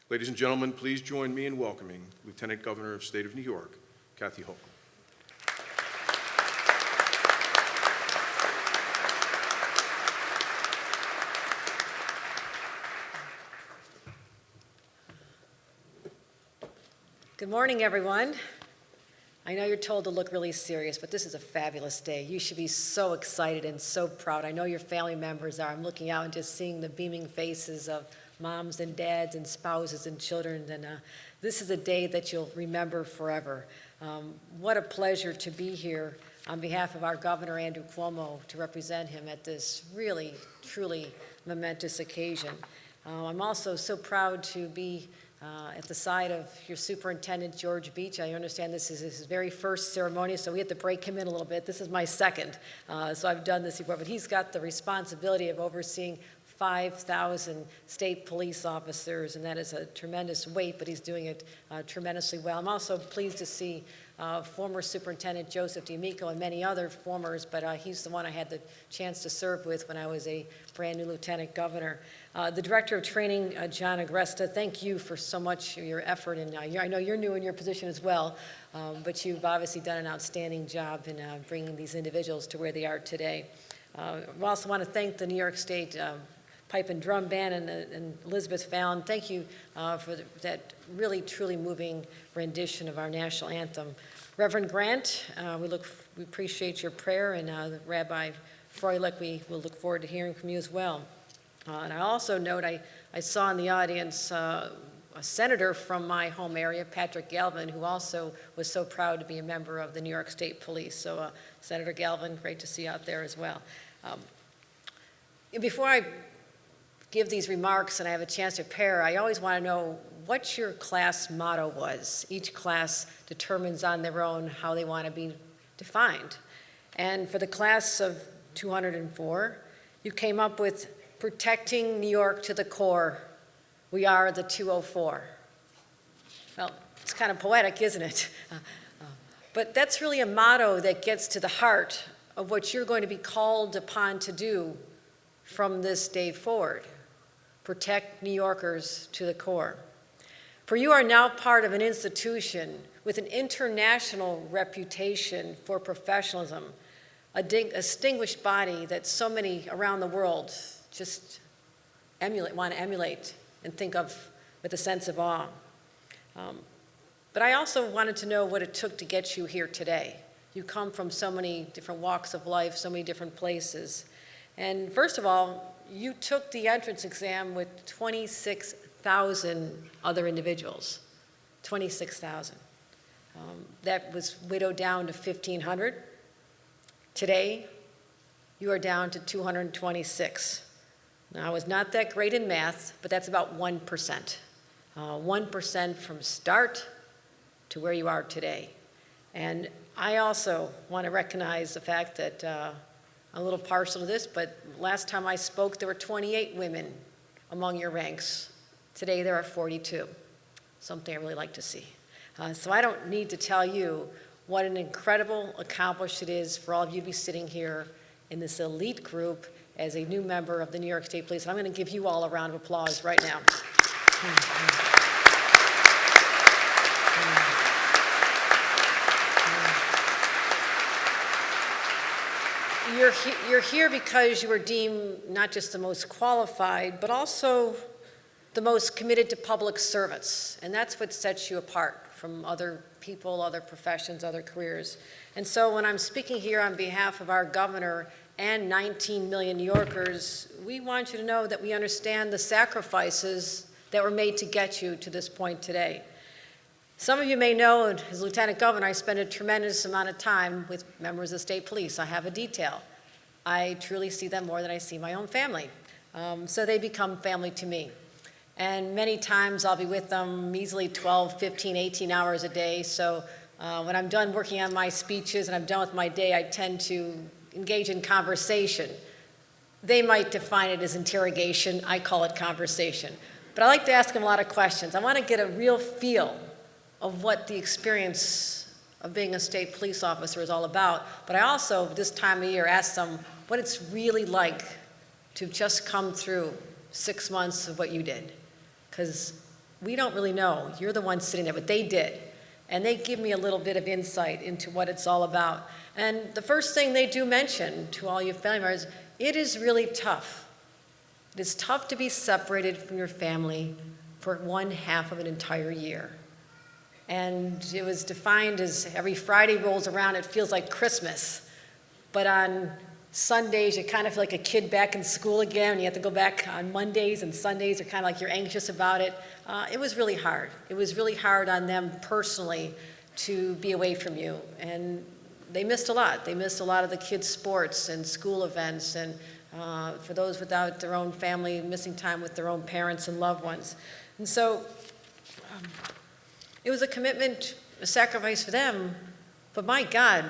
Ladies and gentlemen, please join me in welcoming Lieutenant Governor of the State of New York, Kathy Hochul. Good morning, everyone. I know you're told to look really serious, but this is a fabulous day. You should be so excited and so proud. I know your family members are. I'm looking out and just seeing the beaming faces of moms and dads and spouses and children, and this is a day that you'll remember forever. What a pleasure to be here on behalf of our Governor, Andrew Cuomo, to represent him at this really, truly momentous occasion. I'm also so proud to be at the side of your superintendent, George Beach. I understand this is his very first ceremony, so we had to break him in a little bit. This is my second, so I've done this before, but he's got the responsibility of overseeing 5,000 state police officers, and that is a tremendous weight, but he's doing it tremendously well. I'm also pleased to see former Superintendent Joseph D'Amico and many other formers, but he's the one I had the chance to serve with when I was a brand new Lieutenant Governor. The Director of Training, John Agresta, thank you for so much of your effort, and I know you're new in your position as well, but you've obviously done an outstanding job in bringing these individuals to where they are today. We also want to thank the New York State Pipe and Drum Band and Elizabeth Fallon. Thank you for that really, truly moving rendition of our national anthem. Reverend Grant, we appreciate your prayer, and Rabbi Froelich, we will look forward to hearing from you as well. And I also note I saw in the audience a senator from my home area, Patrick Galvin, who also was so proud to be a member of the New York State Police. So Senator Galvin, great to see you out there as well. Before I give these remarks and I have a chance to prepare, I always want to know what your class motto was. Each class determines on their own how they want to be defined. And for the class of 204, you came up with protecting New York to the core. We are the 204. Well, it's kind of poetic, isn't it? But that's really a motto that gets to the heart of what you're going to be called upon to do from this day forward. Protect New Yorkers to the core. For you are now part of an institution with an international reputation for professionalism, a distinguished body that so many around the world just want to emulate and think of with a sense of awe. But I also wanted to know what it took to get you here today. You come from so many different walks of life, so many different places. And first of all, you took the entrance exam with 26,000 other individuals, 26,000. That was widowed down to 1,500. Today, you are down to 226. Now, I was not that great in math, but that's about 1%. 1% from start to where you are today. And I also want to recognize the fact that I'm a little partial to this, but last time I spoke, there were 28 women among your ranks. Today, there are 42, something I really like to see. So I don't need to tell you what an incredible accomplishment it is for all of you to be sitting here in this elite group as a new member of the New York State Police. And I'm going to give you all a round of applause right now. You're here because you were deemed not just the most qualified, but also the most committed to public service. And that's what sets you apart from other people, other professions, other careers. And so when I'm speaking here on behalf of our governor and 19 million New Yorkers, we want you to know that we understand the sacrifices that were made to get you to this point today. Some of you may know, as Lieutenant Governor, I spend a tremendous amount of time with members of the state police. I have a detail. I truly see them more than I see my own family. So they become family to me. And many times I'll be with them easily 12, 15, 18 hours a day. So when I'm done working on my speeches and I'm done with my day, I tend to engage in conversation. They might define it as interrogation. I call it conversation. But I like to ask them a lot of questions. I want to get a real feel of what the experience of being a state police officer is all about. But I also, this time of year, ask them what it's really like to just come through 6 months of what you did. Because we don't really know. You're the one sitting there, but they did. And they give me a little bit of insight into what it's all about. And the first thing they do mention to all you family members, it is really tough. It is tough to be separated from your family for 1/2 of an entire year. And it was defined as every Friday rolls around, it feels like Christmas. But on Sundays, you kind of feel like a kid back in school again. You have to go back on Mondays, and Sundays are kind of like you're anxious about it. It was really hard. It was really hard on them personally to be away from you. And they missed a lot. They missed a lot of the kids' sports and school events, and for those without their own family, missing time with their own parents and loved ones. And so it was a commitment, a sacrifice for them, but my God,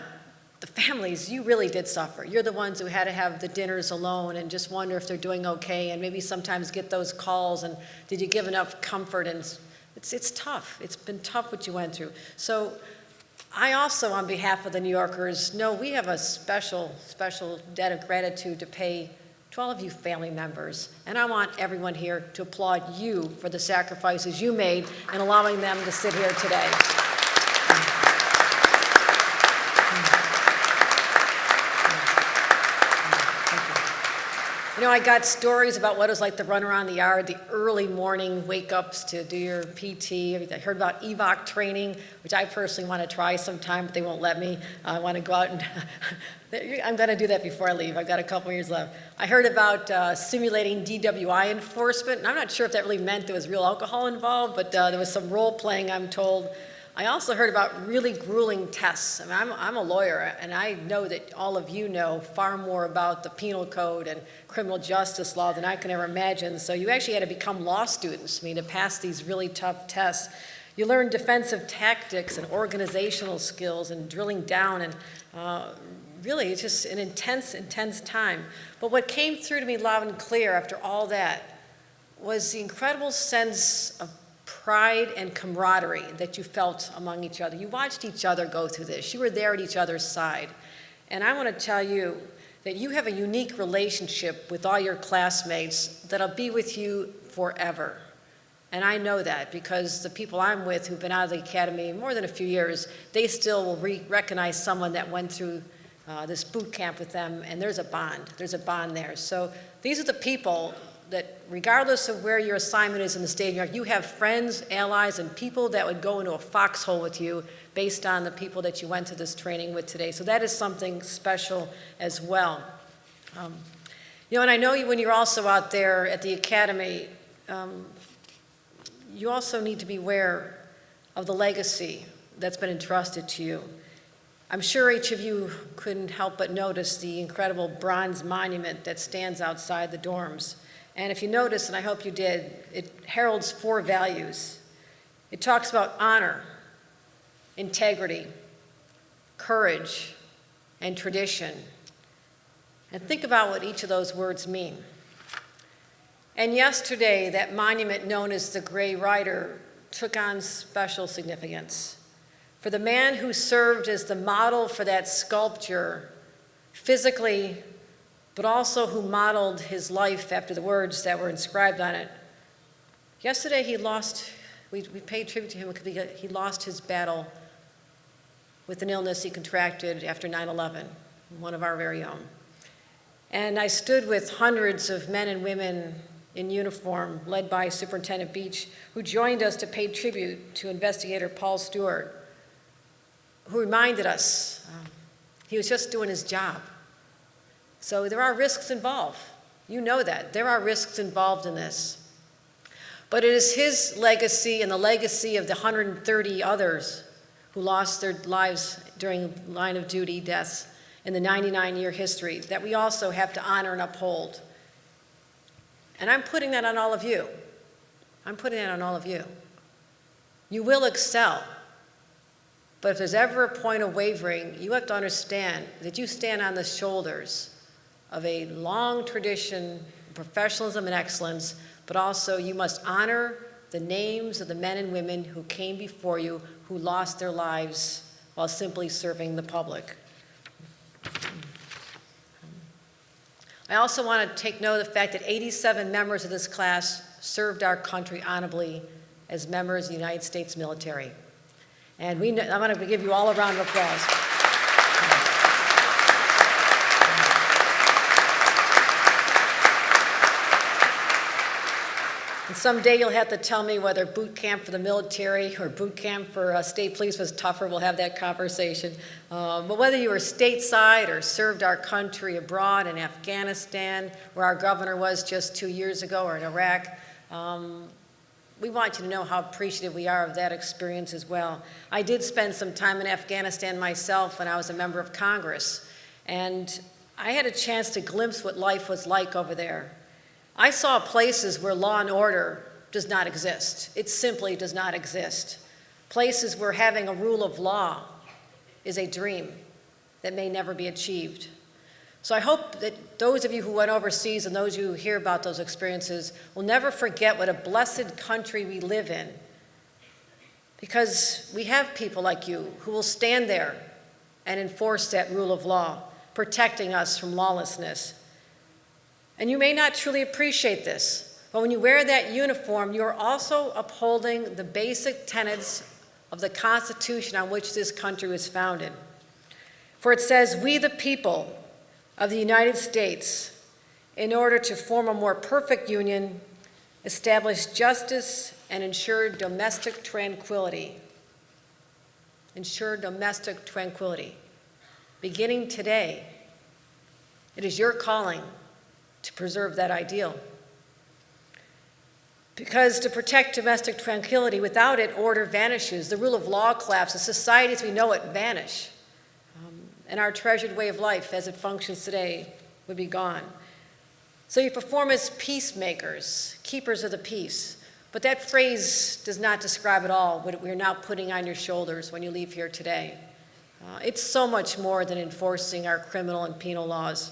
the families, you really did suffer. You're the ones who had to have the dinners alone and just wonder if they're doing okay, and maybe sometimes get those calls and did you give enough comfort? And it's tough. It's been tough what you went through. So I also, on behalf of the New Yorkers, know we have a special debt of gratitude to pay to all of you family members. And I want everyone here to applaud you for the sacrifices you made in allowing them to sit here today. You know, I got stories about what it was like to run around the yard, the early morning wake-ups to do your PT. I heard about EVOC training, which I personally want to try sometime, but they won't let me. I want to go out and I'm going to do that before I leave. I've got a couple years left. I heard about simulating DWI enforcement, and I'm not sure if that really meant there was real alcohol involved, but there was some role-playing, I'm told. I also heard about really grueling tests. I mean, I'm a lawyer, and I know that all of you know far more about the penal code and criminal justice law than I can ever imagine. So you actually had to become law students, I mean, to pass these really tough tests. You learn defensive tactics and organizational skills and drilling down, and really it's just an intense time. But what came through to me loud and clear after all that was the incredible sense of pride and camaraderie that you felt among each other. You watched each other go through this. You were there at each other's side. And I want to tell you that you have a unique relationship with all your classmates that'll be with you forever. And I know that because the people I'm with who've been out of the academy more than a few years, they still will recognize someone that went through this boot camp with them, and there's a bond. There's a bond there. So these are the people that regardless of where your assignment is in the state of New York, you have friends, allies, and people that would go into a foxhole with you based on the people that you went to this training with today. So that is something special as well. You know, and I know when you're also out there at the academy, you also need to be aware of the legacy that's been entrusted to you. I'm sure each of you couldn't help but notice the incredible bronze monument that stands outside the dorms. And if you notice, and I hope you did, it heralds 4 values. It talks about honor, integrity, courage, and tradition. And think about what each of those words mean. And yesterday, that monument known as the Gray Rider took on special significance. For the man who served as the model for that sculpture, physically, but also who modeled his life after the words that were inscribed on it. Yesterday he lost, we paid tribute to him because he lost his battle with an illness he contracted after 9/11, one of our very own. And I stood with hundreds of men and women in uniform, led by Superintendent Beach, who joined us to pay tribute to investigator Paul Stewart, who reminded us he was just doing his job. So there are risks involved. You know that. There are risks involved in this. But it is his legacy and the legacy of the 130 others who lost their lives during line of duty deaths in the 99-year history that we also have to honor and uphold. And I'm putting that on all of you. I'm putting that on all of you. You will excel. But if there's ever a point of wavering, you have to understand that you stand on the shoulders of a long tradition of professionalism and excellence, but also you must honor the names of the men and women who came before you, who lost their lives while simply serving the public. I also want to take note of the fact that 87 members of this class served our country honorably as members of the United States military. And I'm going to give you all a round of applause. And someday you'll have to tell me whether boot camp for the military or boot camp for state police was tougher. We'll have that conversation. But whether you were stateside or served our country abroad in Afghanistan, where our governor was just 2 years ago, or in Iraq, we want you to know how appreciative we are of that experience as well. I did spend some time in Afghanistan myself when I was a member of Congress, and I had a chance to glimpse what life was like over there. I saw places where law and order does not exist. It simply does not exist. Places where having a rule of law is a dream that may never be achieved. So I hope that those of you who went overseas and those of you who hear about those experiences will never forget what a blessed country we live in, because we have people like you who will stand there and enforce that rule of law, protecting us from lawlessness. And you may not truly appreciate this, but when you wear that uniform, you are also upholding the basic tenets of the Constitution on which this country was founded. For it says, "We the people of the United States, in order to form a more perfect union, establish justice and ensure domestic tranquility." Ensure domestic tranquility. Beginning today, it is your calling to preserve that ideal. Because to protect domestic tranquility, without it, order vanishes. The rule of law collapses. Society as we know it vanish. And our treasured way of life as it functions today would be gone. So you perform as peacemakers, keepers of the peace. But that phrase does not describe at all what we're now putting on your shoulders when you leave here today. It's so much more than enforcing our criminal and penal laws.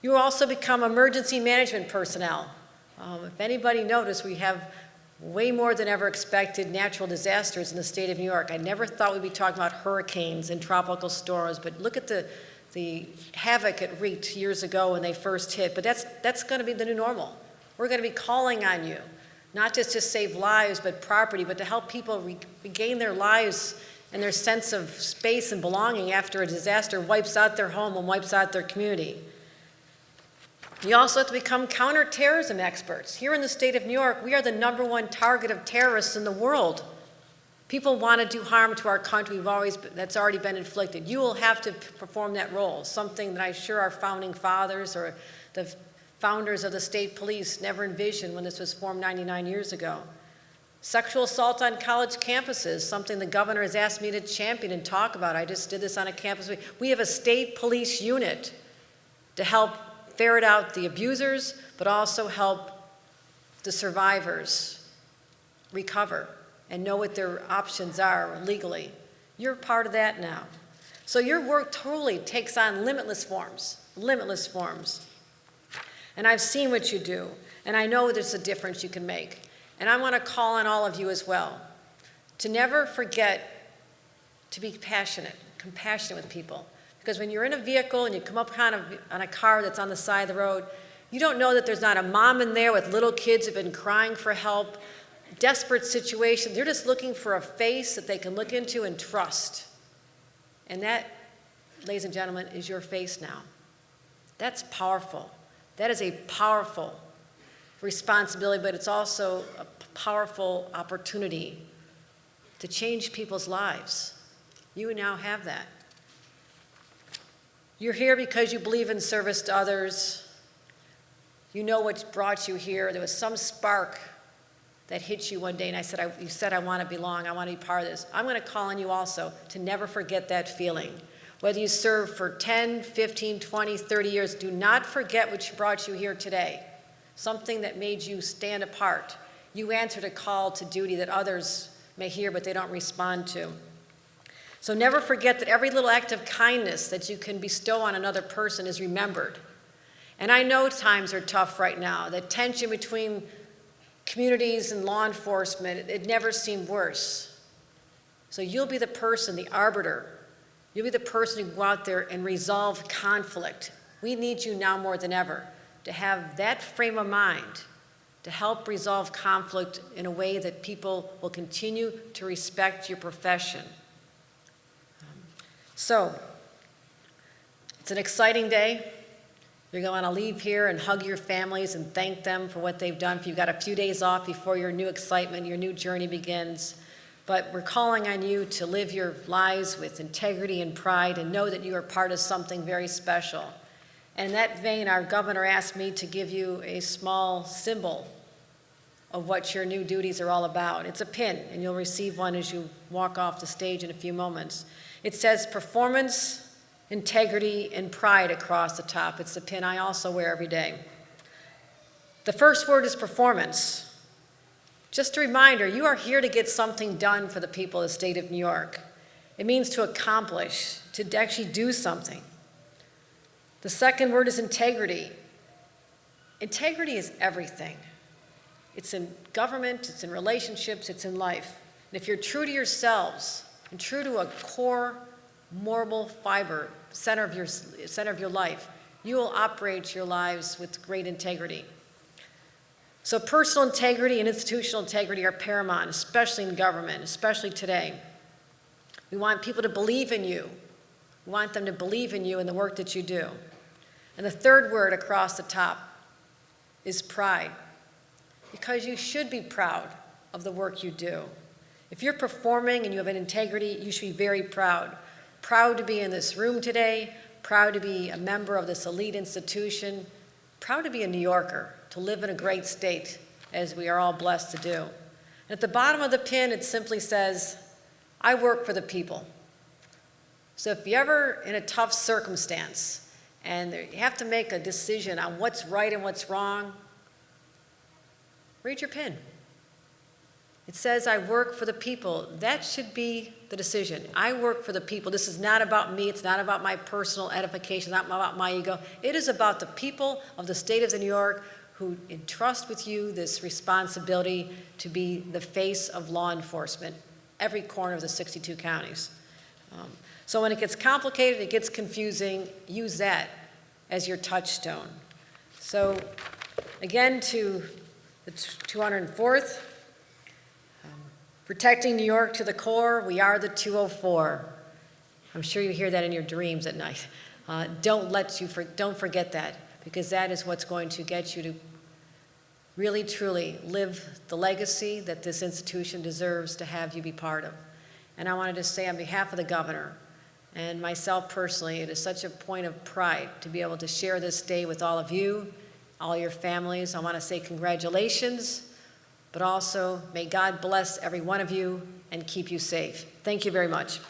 You also become emergency management personnel. If anybody noticed, we have way more than ever expected natural disasters in the state of New York. I never thought we'd be talking about hurricanes and tropical storms, but look at the havoc it wreaked years ago when they first hit. But that's going to be the new normal. We're going to be calling on you, not just to save lives, but property, but to help people regain their lives and their sense of space and belonging after a disaster wipes out their home and wipes out their community. You also have to become counterterrorism experts. Here in the state of New York, we are the #1 target of terrorists in the world. People want to do harm to our country that's already been inflicted. You will have to perform that role, something that I'm sure our founding fathers or the founders of the state police never envisioned when this was formed 99 years ago. Sexual assault on college campuses, something the governor has asked me to champion and talk about. I just did this on a campus. We have a state police unit to help ferret out the abusers, but also help the survivors recover and know what their options are legally. You're part of that now. So your work totally takes on limitless forms. And I've seen what you do, and I know there's a difference you can make. And I want to call on all of you as well to never forget to be compassionate with people. Because when you're in a vehicle and you come up on a car that's on the side of the road, you don't know that there's not a mom in there with little kids who've been crying for help, desperate situations. They're just looking for a face that they can look into and trust. And that, ladies and gentlemen, is your face now. That's powerful. That is a powerful responsibility, but it's also a powerful opportunity to change people's lives. You now have that. You're here because you believe in service to others. You know what brought you here. There was some spark that hit you one day, and you said, I want to belong. I want to be part of this. I'm going to call on you also to never forget that feeling. Whether you serve for 10, 15, 20, 30 years, do not forget what brought you here today. Something that made you stand apart. You answered a call to duty that others may hear, but they don't respond to. So never forget that every little act of kindness that you can bestow on another person is remembered. And I know times are tough right now. The tension between communities and law enforcement, it never seemed worse. So you'll be the person, the arbiter. You'll be the person who go out there and resolve conflict. We need you now more than ever to have that frame of mind to help resolve conflict in a way that people will continue to respect your profession. So, it's an exciting day. You're going to want to leave here and hug your families and thank them for what they've done. If you've got a few days off before your new excitement, your new journey begins. But we're calling on you to live your lives with integrity and pride and know that you are part of something very special. And in that vein, our governor asked me to give you a small symbol of what your new duties are all about. It's a pin, and you'll receive one as you walk off the stage in a few moments. It says performance, integrity, and pride across the top. It's the pin I also wear every day. The first word is performance. Just a reminder, you are here to get something done for the people of the state of New York. It means to accomplish, to actually do something. The second word is integrity. Integrity is everything. It's in government, it's in relationships, it's in life. And if you're true to yourselves and true to a core moral fiber, center of your life, you will operate your lives with great integrity. So personal integrity and institutional integrity are paramount, especially in government, especially today. We want people to believe in you. We want them to believe in you and the work that you do. And the third word across the top is pride, because you should be proud of the work you do. If you're performing and you have an integrity, you should be very proud. Proud to be in this room today, proud to be a member of this elite institution, proud to be a New Yorker, to live in a great state, as we are all blessed to do. And at the bottom of the pin, it simply says, I work for the people. So if you're ever in a tough circumstance and you have to make a decision on what's right and what's wrong, read your pin. It says, I work for the people. That should be the decision. I work for the people. This is not about me. It's not about my personal edification. It's not about my ego. It is about the people of the state of New York who entrust with you this responsibility to be the face of law enforcement, every corner of the 62 counties. So when it gets complicated, it gets confusing, use that as your touchstone. So again, to the 204th, protecting New York to the core, we are the 204. I'm sure you hear that in your dreams at night. Don't forget that, because that is what's going to get you to really, truly live the legacy that this institution deserves to have you be part of. And I wanted to say on behalf of the governor and myself personally, it is such a point of pride to be able to share this day with all of you, all your families. I want to say congratulations, but also may God bless every one of you and keep you safe. Thank you very much.